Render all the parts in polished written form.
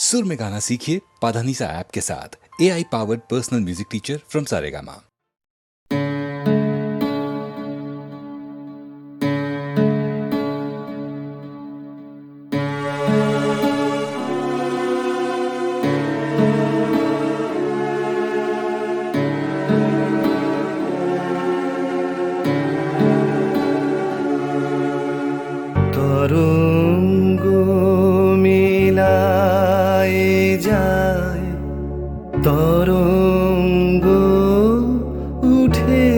सुर में गाना सीखिए पाधानीसा ऐप के साथ। AI powered personal music teacher from Saregama. তরঙ্গ মিলায় যায়, তরঙ্গ উঠে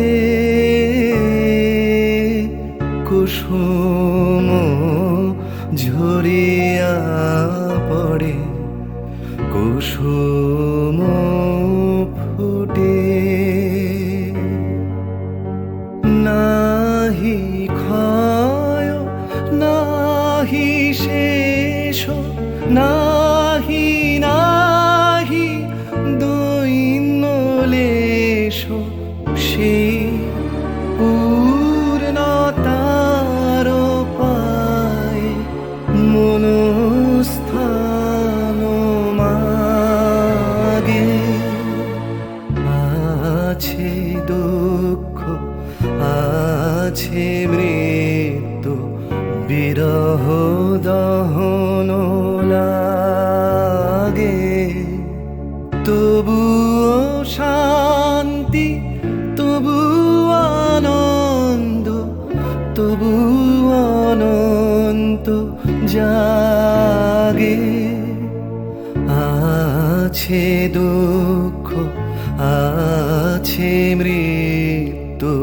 কুসুম ঝরিয়া পড়ে, কুসুম ফুটে। নাহি ক্ষয় নাহি শেষ, নাহি নাহি দৈন্য লেশ, সেই পূর্ণতার পায় মনস্থান মাগে। আছে দুঃখ আছে মৃত্যু, বিরহ দহন লাগে। তবুও শান্তি, তবু আনন্দ, তবু অনন্ত জাগে। আছে দুঃখ আছে মৃত্যু।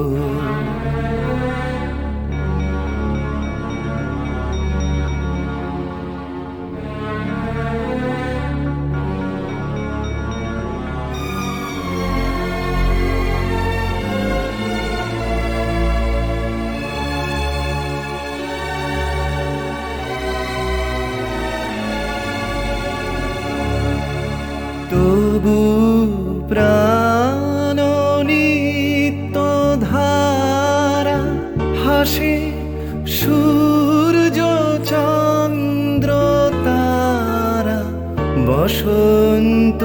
তবু প্রাণ নিত্য ধারা, হাসে সূর্য চন্দ্র তারা। বসন্ত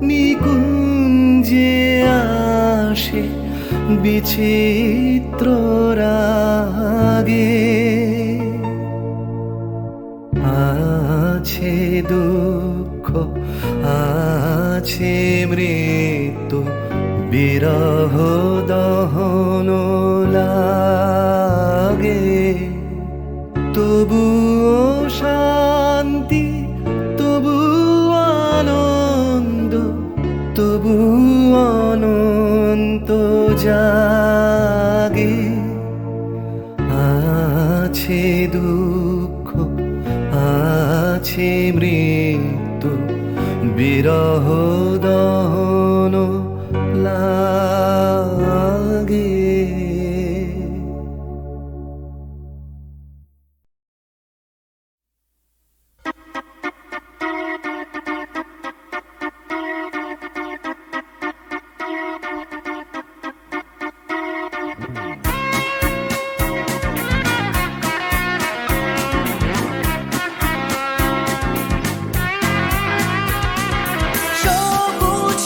নিকুঞ্জে আসে বিচিত্র রাগে। আছে দুঃখ আছে মৃত্যু, বিরহ দহন লাগে। তবুও শান্তি, তবু আনন্দ, তবু অনন্ত জাগে। আছে দুঃখ আছে মৃত্যু, বিরহ দহন লাগে। সবুজ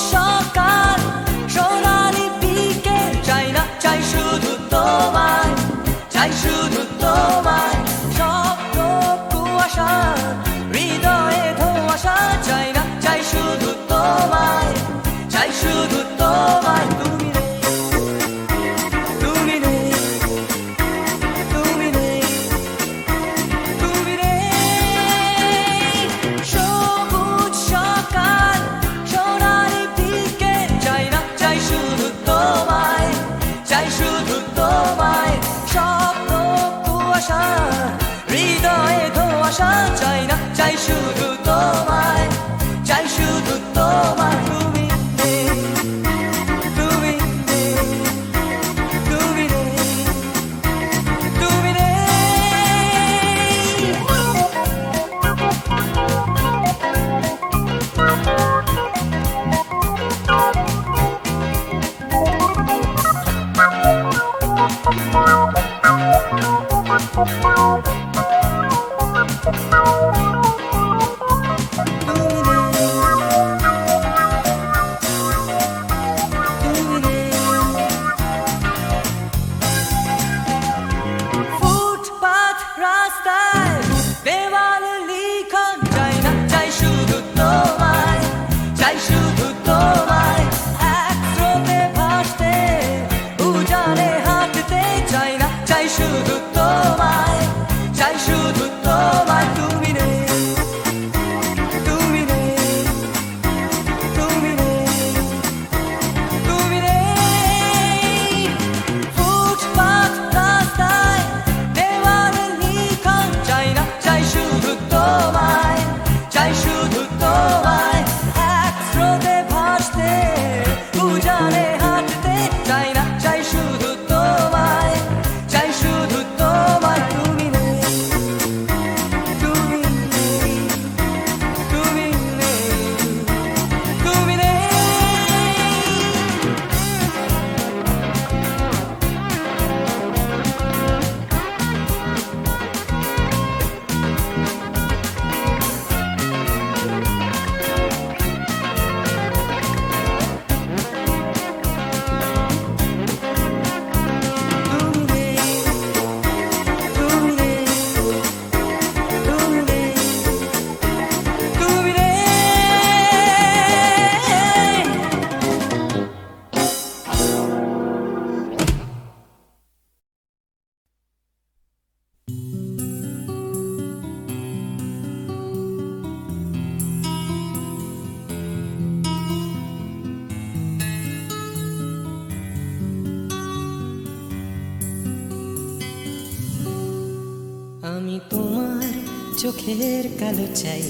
চোখের কালো চাই,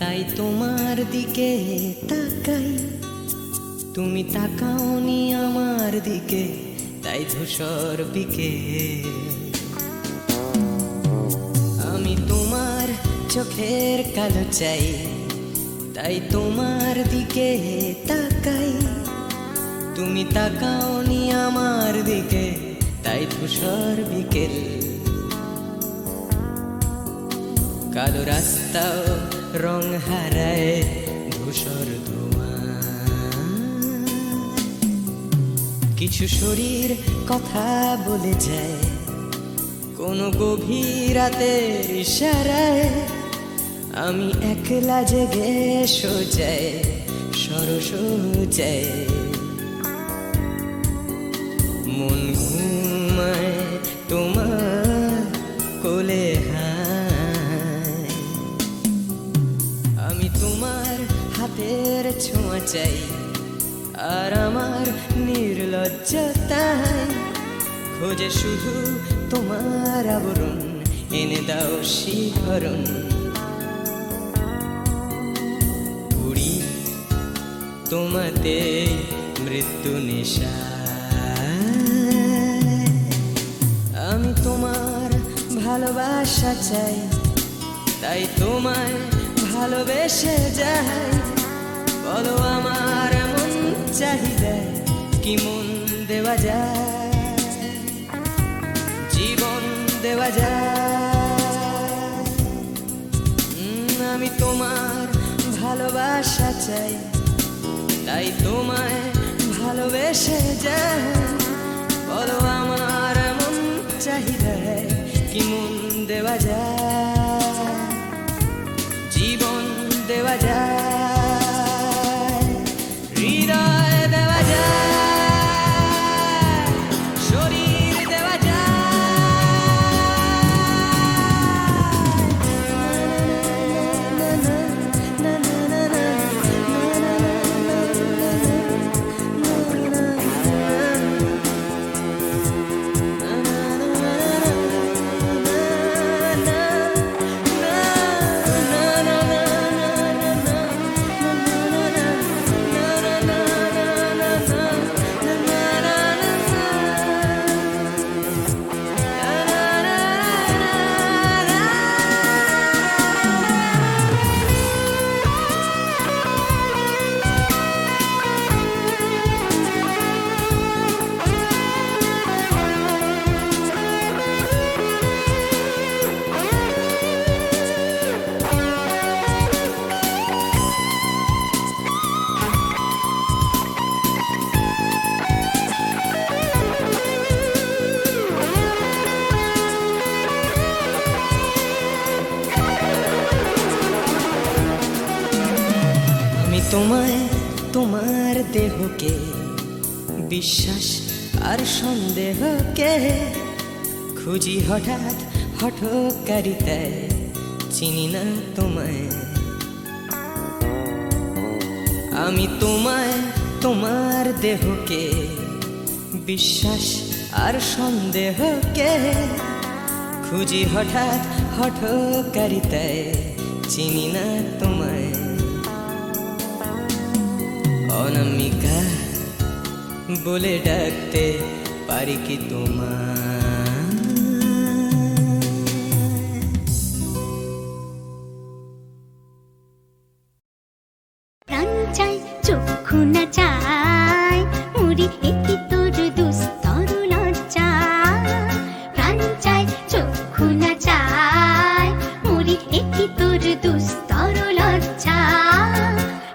তাই তোমার দিকে তাকাই। তুমি তাকাওনি আমার দিকে, তাই ধূসর বিকেল। আমি তোমার চোখের কালো চাই, তাই তোমার দিকে তাকাই। তুমি তাকাওনি আমার দিকে, তাই ধূসর বিকেল। কালো রাস্তাও রং হারায় ধূসর ধোঁয়া। কিছু শরীর কথা বলে যায় কোনো গভীর রাতের ইশারায়। আমি একলা জেগে সোজায় সরস যায়। মন ঘুমায় তোমার কোলে হায়। আমি তোমার হাতের ছোঁয়া চাই, আর আমার নির্লজ্জতায় খোঁজে শুধু তোমার আবরণ। এনে দাও শিহরণ। পুরি তোমাতে মৃত্যু নেশা। আমি তোমার ভালোবাসা চাই, তাই তোমায় ভালোবেসে যাই। বলো আমার এমন চাহিদা কি মন দেওয়া যায়, জীবন দেওয়া যায়। আমি তোমার ভালোবাসা চাই, তাই তোমায় ভালোবেসে যাই। বলো আমার এমন চাহিদা কি মন দেওয়া যায়, জীবন দেওয়া যায়, হৃদয় দেওয়া যায়, শরীর দেওয়া তোমায় তোমার দেহকে বিশ্বাস আর সন্দেহকে খুঁজি হঠাৎ হঠকারিতায় চিনি না তোমায়। আমি তোমায় তোমার দেহকে বিশ্বাস আর সন্দেহকে খুঁজি হঠাৎ হঠকারিতায় চিনি না তোমায়। অনামিকা বলে ডাকতে পারি কি তোমায়? প্রাণ চাই চক্ষু না চাই মুড়ি একি তোর দুস্তর লজ্জা। প্রাণ চাই চক্ষু না চাই মুড়ি একি তোর দুস্তর লজ্জা।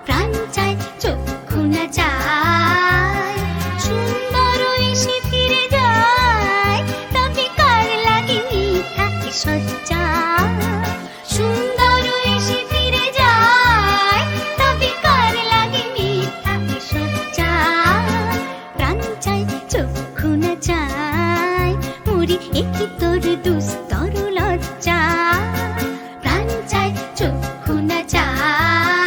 প্রাণ চাই চক্ষু না চাই সুন্দর এসে ফিরে যায়, তবে কার লাগে মিথ্যা সজ্জা। সুন্দর এসে ফিরে যায়, তবে কার লাগে মিথ্যা সজ্জা। প্রাণ চাই চক্ষু না চাই মুড়ি একি তোর দুস্তর লজ্জা। প্রাণ চাই চক্ষু না চাই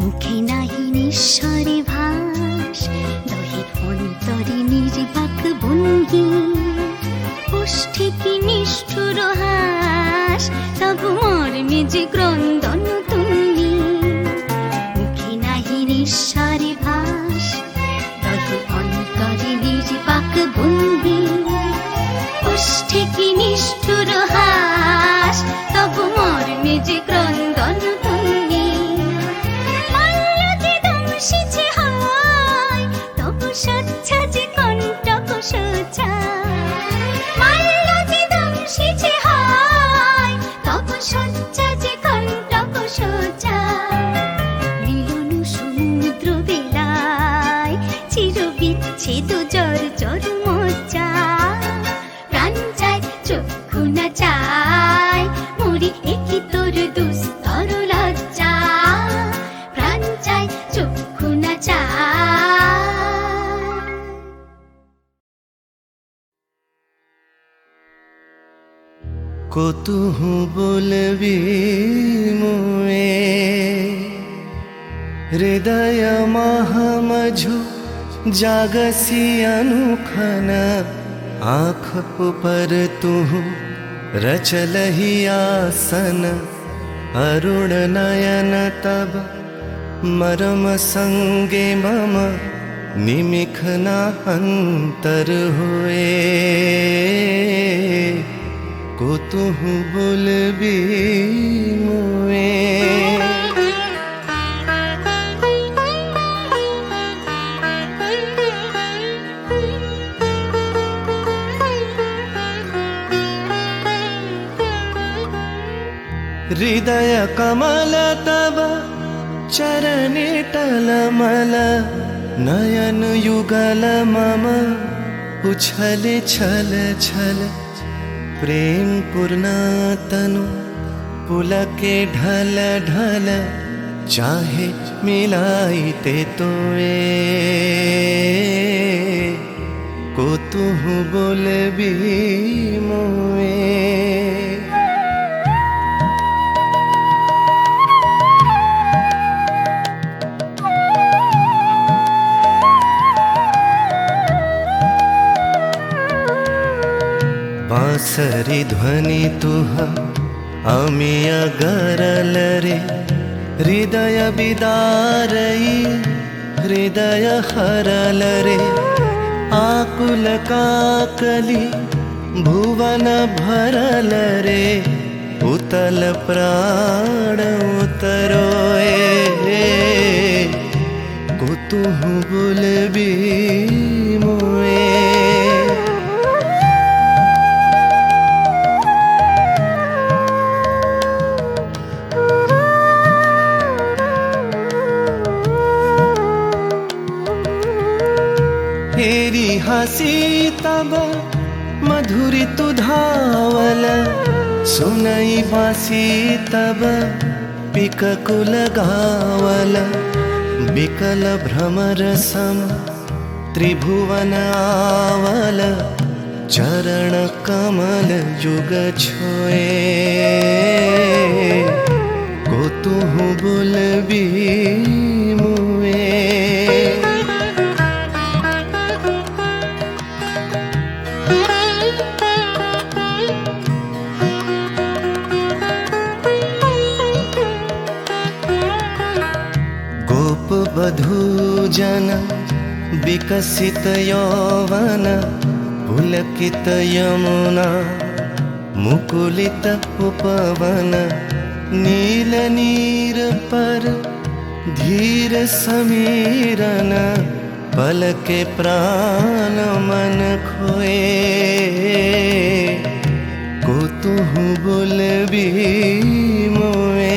মুখে নাহি নিঃস্বরে ভাস, দহে অন্তরে নির্বাক ভঙ্গি, ওষ্ঠে কি নিষ্ঠুর হাস, তবু মর্মে যে ক্রন্দন তুল্লি। মুখে নাহি নিঃস্বরে ভাস, দহে অন্তরে নির্বাক ভঙ্গি, ওষ্ঠে কি নিষ্ঠুর হাস, তবু মর্মে যে ক্রন্দন তুল্লি। মাল্য যে দংশিছে হায়, তবু সচ্ছা যে কণ্টক সোজা। মাল্য যে দংশিছে হায়, তবু সচ্ছা যে কণ্টক সোজা। মিলন সমুদ্র বেলায় চির বিচ্ছেদ জর জর মজ্জা। প্রাণ চায় চক্ষু না চায়, মরি একি তোর দুস্তর লজ্জা। প্রাণ চায় চক্ষু না চায়। কতুহু বলবি মুয়ে হৃদয় মহামঝু जागसी अनुखन। आँख पर तुहु रचलहि आसन, अरुण नयन तब मरम संगे मम निमिखना अंतर हुए। कुतुहु बुलबी मुए हृदय कमल तब चरणे टलमल, नयन युगल मम उछल छल छल। प्रेम पूर्ण तनु पुलके ढल ढल, चाहे मिलाई ते तोए। कुतुहु बोलबी मुए बांसरी ध्वनि तुह अमिय गरल रे। हृदय बिदारई हृदय हरल रे। आकुल काकली भुवन भरल रे। उतल प्राण उतरोए। कुतुहु बुलबी मुए हेरी हसी तब मधुरी तु धावल। सुनई बासी तब पिककुल गावल। बिकल भ्रमर सम त्रिभुवन आवल। चरण कमल युग छोए। कुतुहु बुलबी मुए गोप बधू जन विकसित यौवन। पुलकित यमुना मुकुलित उपवन। नील नीर पर धीर समीरन। पल के प्राण मन खोए। कुतुहु बुलबी मुए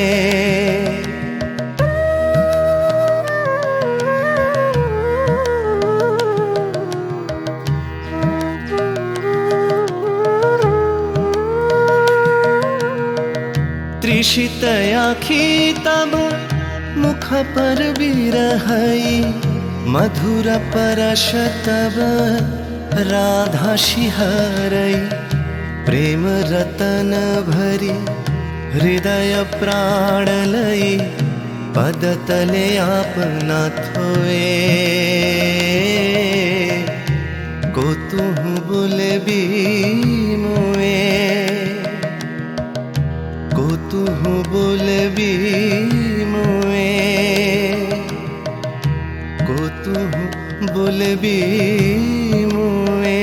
त्रिषित आखी तब मुख पर बिरहई। मधुर परश तब राधा शिहरई। प्रेम रतन भरी हृदय प्राण लई। पदतले आपना थोए को तू बोले भी मुए को तू बोले भी मुए को तू बोले भी मुए।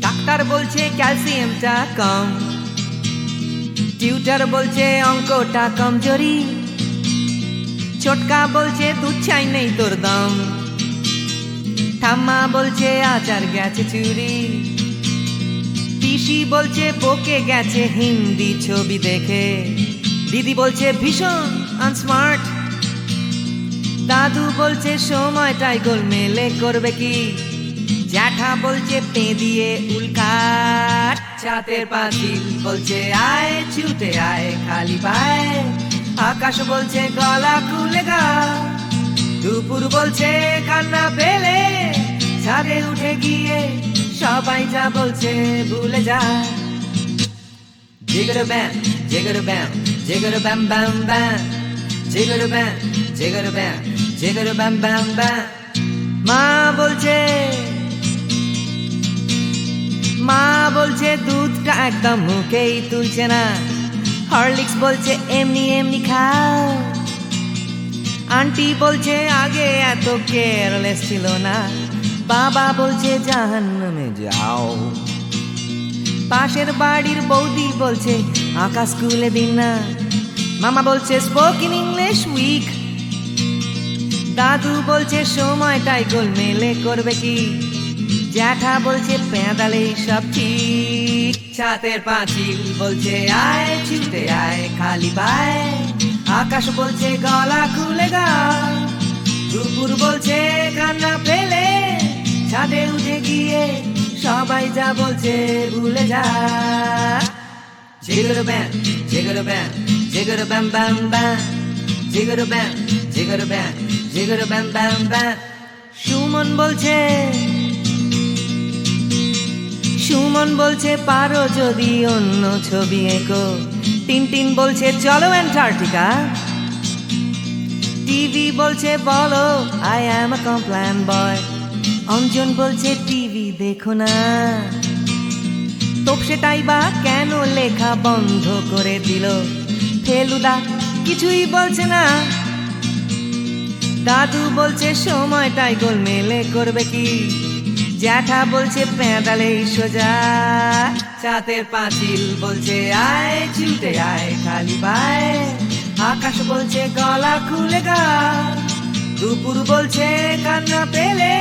ডাক্তার বলছে ক্যালসিয়ামটা কম, টিউটার বলছে অঙ্কটা কমজোরি, ছোটকা বলছে দুধ চাই নেই তোর দাম, ঠাম্মা বলছে আচার গেছে চুরি, পিসি বলছে বকে গেছে হিন্দি ছবি দেখে, দিদি বলছে ভীষণ আনস্মার্ট, দাদু বলছে সময়টাই গোলমেলে করবে কি, জ্যাঠা বলছে পে দিয়ে উল্কাট, ছাতের পাঁচিল বলছে আয় ছুটে আয় খালি পায়, আকাশ বলছে গলা খুলে গা, দুপুর বলছে কান্না পেলে ছাদে উঠে গিয়ে সবাই যা বলছে ভুলে যা। জিগর ব্যাম জিগর ব্যাম জিগর ব্যাম ব্যাম ব্যাম, জিগর ব্যাম জিগর ব্যাম জিগর ব্যাম ব্যাম ব্যাম। মা বলছে দুধটা একদম মুখেই তুলছে না, হরলিক্স বলছে এমনি এমনি খাও, আন্টি বলছে আগে এত কেয়ারলেস ছিল না, বাবা বলছে জাহান্নামে যাও, পাশের বাড়ির বৌদি বলছে আঁকা স্কুলে দিন না, মামা বলছে স্পোকেন ইংলিশ উইক, দাদু বলছে সময়টাই গোলমেলে করবে কি, জ্যাঠা বলছে পেঁদালে সব ঠিক, ছাতের পাঁচিল বলছে আয় ছুটে আয় খালি পায়, আকাশ বলছে গলা খুলে গা, দুপুর বলছে কান্না পেলে ছাদে উঠে গিয়ে সবাই যা বলছে ভুলে যা। জিগর ব্যাম জিগর ব্যাম জিগর ব্যাম ব্যাম ব্যাম, জিগর ব্যাম জিগর ব্যাম জিগর ব্যাম ব্যাম ব্যাম। সুমন বলছে পারো যদি অন্য ছবি এঁকো, টিনটিন বলছে চলো অ্যান্টার্কটিকা, টিভি বলছে বলো আই অ্যাম আ কমপ্ল্যান বয়, অঞ্জন বলছে টিভি দেখো না, তোপসেটাই বা কেন লেখা বন্ধ করে দিল, ফেলুদা কিছুই বলছে না, দাদু বলছে সময়টাই গোলমেলে করবে কি, জ্যাঠা বলছে পেঁদালে সোজা, ছাতের পাঁচিল বলছে আয় ছুটে আয় খালি পায়, আকাশ বলছে গলা খুলে গা, দুপুর বলছে কান্না পেলে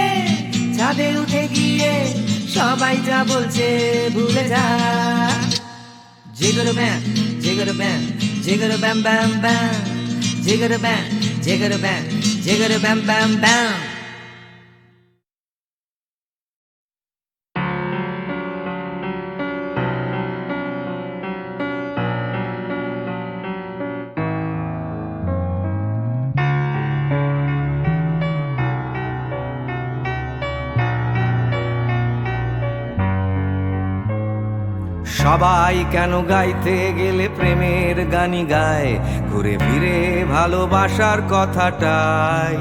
ছাদে উঠে গিয়ে সবাই যা বলছে ভুলে যা। জিগর ব্যাম জিগর ব্যাম জিগর ব্যাম ব্যাম ব্যাম, জিগর ব্যাম জিগর ব্যাম জিগর ব্যাম ব্যাম ব্যাম। সবাই কেন গাইতে গেলে প্রেমের গানি গায়, ঘুরে ফিরে ভালোবাসার কথাটাই,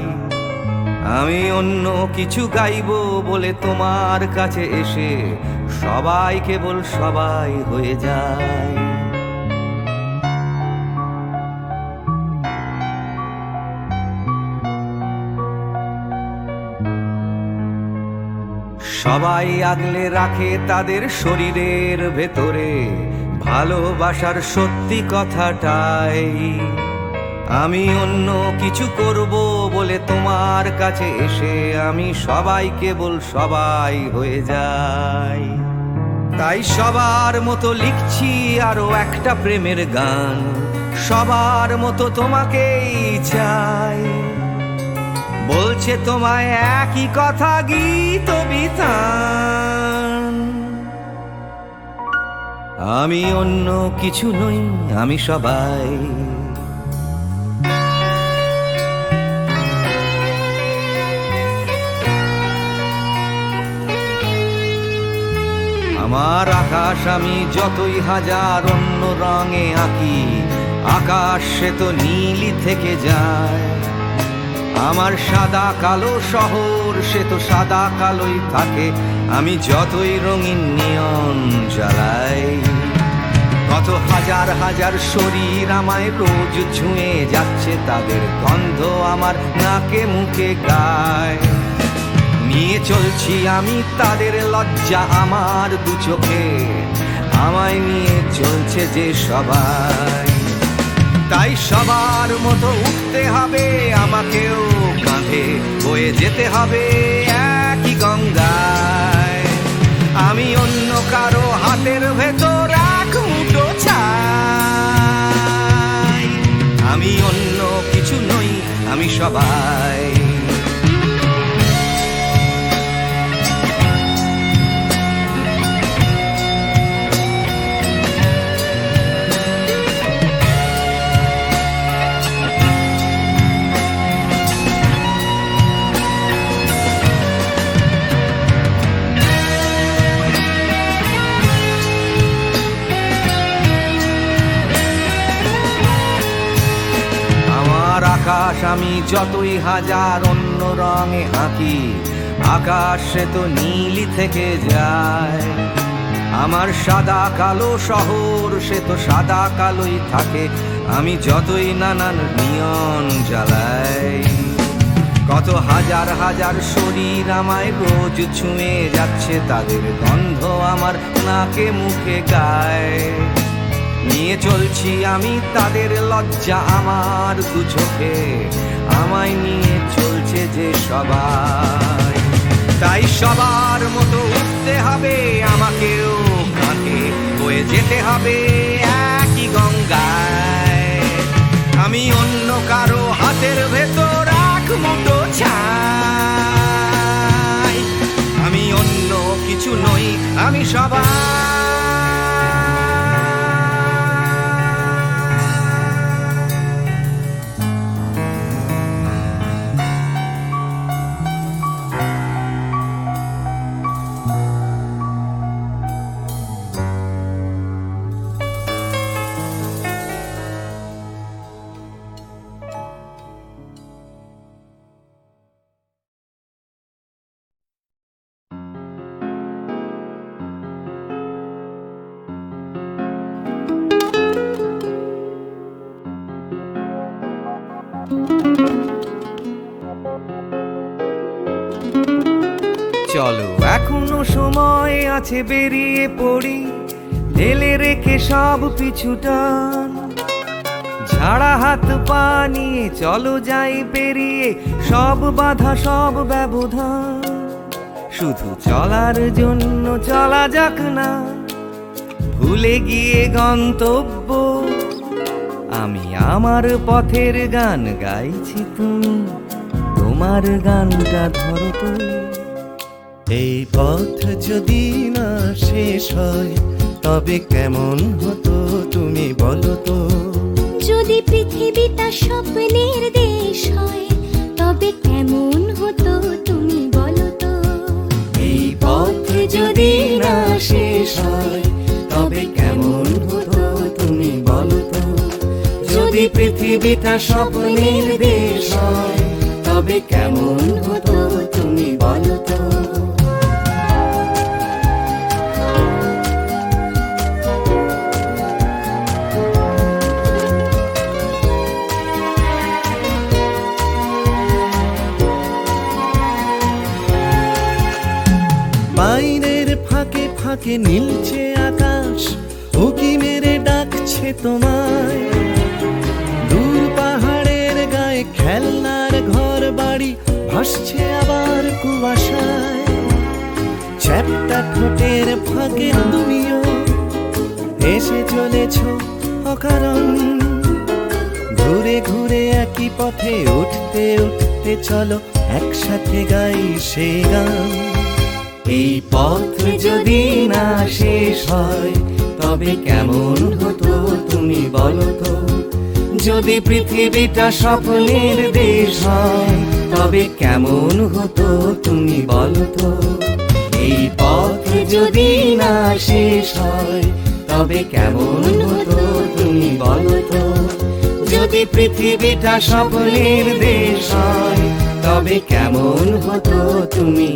আমি অন্য কিছু গাইবো বলে তোমার কাছে এসে সবাই কেবল সবাই হয়ে যায়। সবাই আগলে রাখে তাদের শরীরের ভেতরে ভালোবাসার সত্যি কথাটাই, আমি অন্য কিছু করব বলে তোমার কাছে এসে আমি সবাই কেবল সবাই হয়ে যাই। তাই সবার মতো লিখছি আরো একটা প্রেমের গান, সবার মতো তোমাকেই চাই, বলছে তোমায় একই কথা গীত বিতান। আমি অন্য কিছু নই, আমি সবাই। আমার আকাশ আমি যতই হাজার অন্য রঙে আঁকি, আকাশ সে তো নীলই থেকে যায়। আমার সাদা কালো শহর সে তো সাদা কালোই থাকে, আমি যতই রঙিন নিয়ন জ্বালাই। কত হাজার হাজার শরীর আমায় রোজ ছুঁয়ে যাচ্ছে, তাদের গন্ধ আমার নাকে মুখে গায়। নিয়ে চলছি আমি তাদের লজ্জা আমার দু চোখে, আমায় নিয়ে চলছে যে সবাই। তাই সবার মতো উঠতে হবে আমাকেও, কাঁধে বয়ে যেতে হবে একই গঙ্গায়। আমি অন্য কারো হাতের ভেতর এক মুঠো চাই। আমি অন্য কিছু নই, আমি সবাই। আকাশ আমি যতই হাজার অন্য রঙে আঁকি, আকাশ সে তো নীলই থেকে যায়। আমার সাদা কালো শহর সে তো সাদা কালোই থাকে, আমি যতই নানান নিয়ন জ্বালাই। কত হাজার হাজার শরীর আমায় রোজ ছুঁয়ে যাচ্ছে, তাদের গন্ধ আমার নাকে মুখে গায়। নিয়ে চলছি আমি তাদের লজ্জা আমার দু চোখে, আমায় নিয়ে চলছে যে সবাই। তাই সবার মতো উঠতে হবে আমাকেও, কাঁধে বয়ে যেতে হবে একই গঙ্গায়। আমি অন্য কারো হাতের ভেতর এক মুঠো চাই। আমি অন্য কিছু নই, আমি সবাই। চলো এখনো সময় আছে, বেরিয়ে পড়ি ঢেলে রেখে সব পিছুটান। ঝাড়া হাত পা নিয়ে চলো যাই পেরিয়ে সব বাধা সব ব্যবধান। শুধু চলার জন্য চলা যাক না, ভুলে গিয়ে গন্তব্য। আমি আমার পথের গান গাইছি, তুমি তোমার গানটা ধরো তো। এই পথ যদি না শেষ হয় তবে কেমন হতো তুমি বলো তো। যদি পৃথিবীটা স্বপ্নের দেশ হয় তবে কেমন হতো তুমি বলো তো। এই পথ যদি না শেষ হয় তবে কেমন হতো তুমি বলো তো। যদি পৃথিবীটা স্বপ্নের দেশ হয় তবে কেমন হতো তুমি বলো তো। বাইরের ফাঁকে ফাঁকে নীলছে আকাশ, উকি মেরে ডাকছে তোমায়। দূর পাহাড়ের গায়ে খেলনার ঘর বাড়ি ভাসছে আবার কুয়াশায়। চ্যাপ্টা ঠোঁটের ফাঁকে তুমিও এসে চলেছ অকারণ। ঘুরে ঘুরে একই পথে উঠতে উঠতে চলো একসাথে গাই সেই গান। এই পথ যদি না শেষ হয় তবে কেমন হতো তুমি বলো তো। যদি পৃথিবীটা স্বপ্নের দেশ হয় তবে কেমন হতো তুমি বলো তো। এই পথ যদি না শেষ হয় তবে কেমন হতো তুমি বলো তো। যদি পৃথিবীটা স্বপ্নের দেশ হয় তবে কেমন হতো তুমি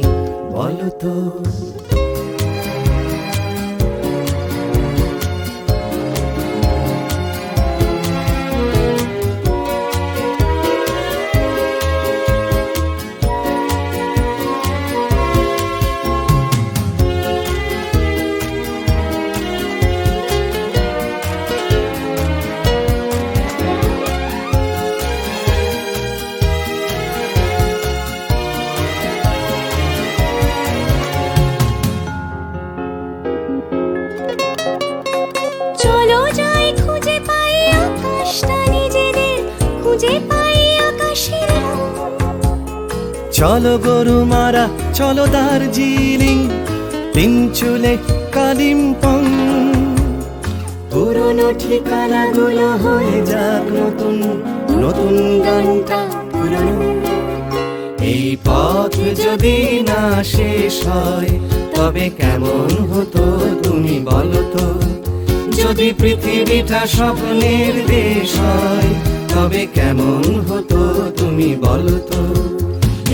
বলো তো। চলো যাই খুঁজে পাই আকাশটা নিজেদের, খুঁজে পাই আকাশের রং। চলো গরুমারা চলো দার্জিলিং, তিনচুলে কালিম্পং। পুরনো ঠিকানাগুলো হয়ে যাক নতুন, নতুন গানটা পুরনো। এই পথ যদি না শেষ হয় তবে কেমন হতো তুমি বলো তো। যদি পৃথিবীটা স্বপ্নের দেশ হয় তবে কেমন হতো তুমি বলো তো।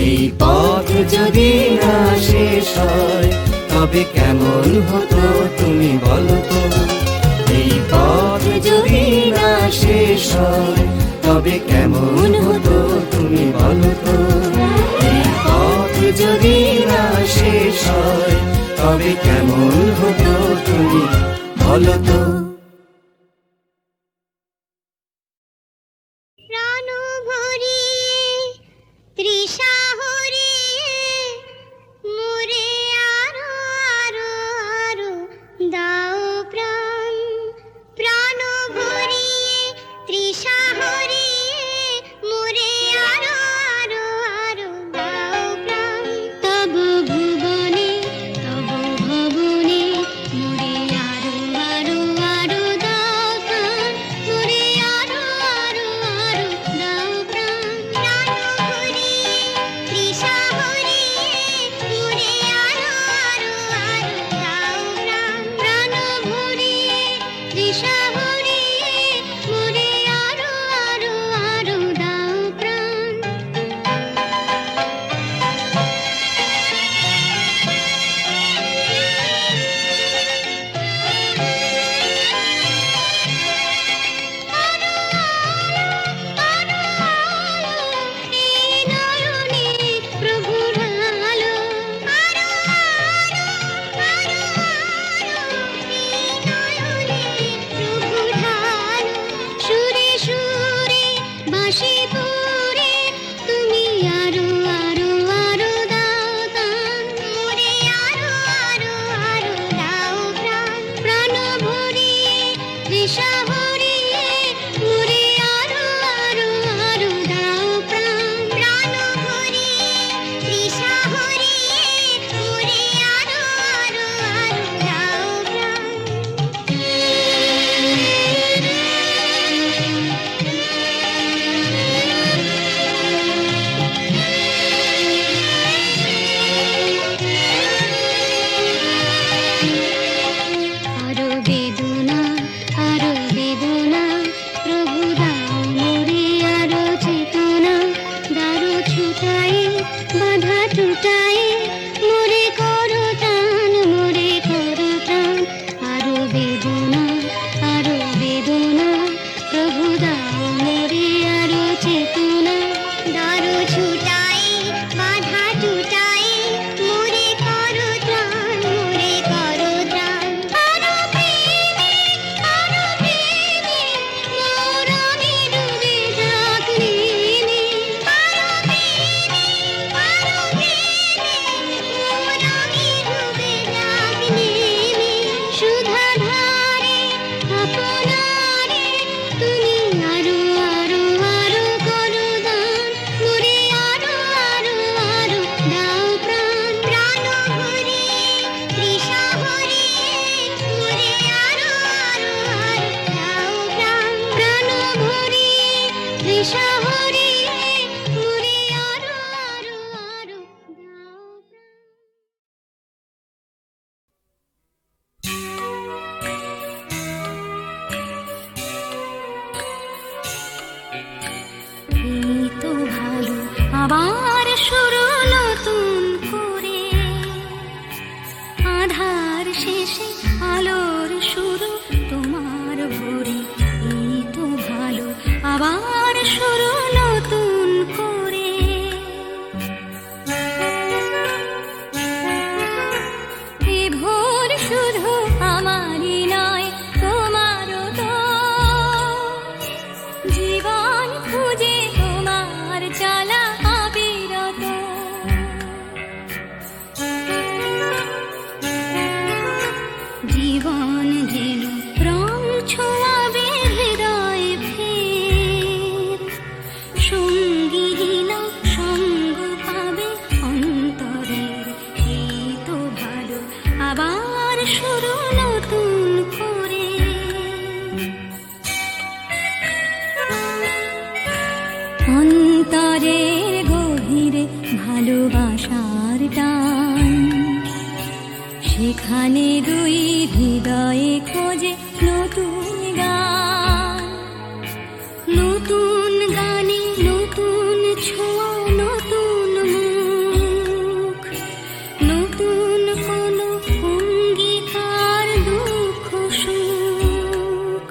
এই পথ যদি না শেষ হয় তবে কেমন হতো তুমি বলো তো। এই পথ যদি না শেষ হয় তবে কেমন হতো তুমি বলো তো। এই পথ যদি না শেষ হয় তবে কেমন হতো তুমি বলো তো। প্রাণ ভরিয়ে তৃষা হরিয়ে মোরে আরো আরো আরো দাও প্রাণ। প্রাণ ভরিয়ে তৃষা হরিয়ে মোরে আরো আরো আরো দাও প্রাণ। তব ভুবনে তব ভবনে মোরে আরো আরো আরো দাও প্রাণ। মোরে আরো আরো আরো দাও প্রাণ। প্রাণ ভরিয়ে তৃষাহরে মোরে আরো আরো আরো দাও প্রাণ। এই তো ভালো আবার শুরু নতুন করে, আধার শেষে আলোর শুরু তোমার ভোরে। এই তো ভালো আবার শুরু নতুন করে। এ ভোর শুধু আমারই নয় তোমারও তো, জীবন খুঁজে তোমার চলা অবিরত। জীবন যেন রং ছোঁয়াবে হৃদয় ফের, সঙ্গীহীন সঙ্গ পাবে অন্তরের। এই তো ভালো আবার শুরু নতুন করে। অন্তরের গভীরে ভালোবাসার টান, সেখানে দুই হৃদয়ে খোঁজে নতুন গান। নতুন গানে নতুন ছোঁয়া, নতুন মুখ, নতুন কোনো অঙ্গীকার, দুঃখ সুখ।